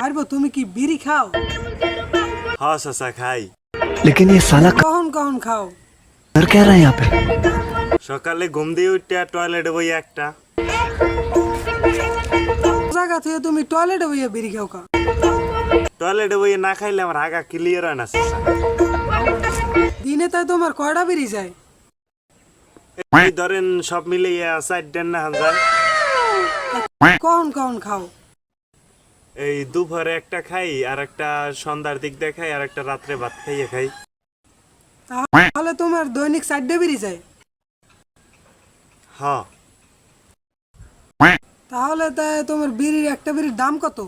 পারবো তুমি কি বিড়ি খাও? हाँ ससा खाई। लेकिन ये साला কখন কখন খাও? कर क्या रहा है यहाँ पे? সকালে ঘুম দিয়ে উঠে টয়লেটে বই একটা। জায়গা থেকে তুমি টয়লেটে বইয়া বিড়ি খাও কা? টয়লেটে বই না খাইলে আমার হাগা ক্লিয়ার হয় না সসা। দিনে তাই তোমার কয়টা বিড়ি যায়? এই ধরেন সব মিলে 4 না যায়। কখন কখন খাও? এই দুপুরে একটা খাই, আর একটা সন্ধ্যার দিক দিয়ে খাই, আর একটা রাত্রে ভাত খাইয়ে খাই। তাহলে তোমার দৈনিক 4টা বিড়ি যায়। হ্যাঁ। তাহলে তাই তোমার বিড়ির একটা বিড়ির দাম কত?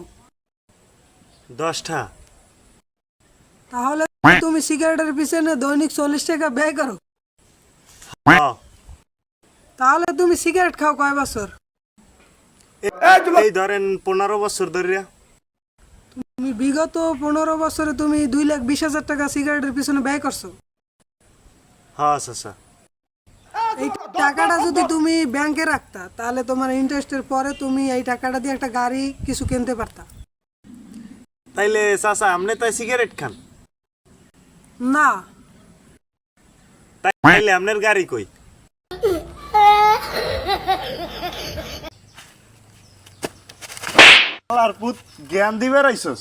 10টা। তাহলে তুমি সিগারেটের পিছনে দৈনিক 40 টাকা ব্যয় করো। হ্যাঁ। তাহলে তুমি সিগারেট খাও কয় বছর? এই ধরেন 15 বছর ধরে। তুমি বিগত 15 বছরে তুমি 2,20,000 টাকা সিগারেটের পিছনে ব্যয় করছো। হ্যাঁ সসা। এই টাকাটা যদি তুমি ব্যাংকে রাখতা তাহলে তোমার ইন্টারেস্টের পরে তুমি এই টাকাটা দিয়ে একটা গাড়ি কিছু কিনতে পারতা। তাইলে চাচা আপনি তাই সিগারেট খান? না, তাইলে আপনার গাড়ি কই? আর পুত জ্ঞান দিবে রাইছস।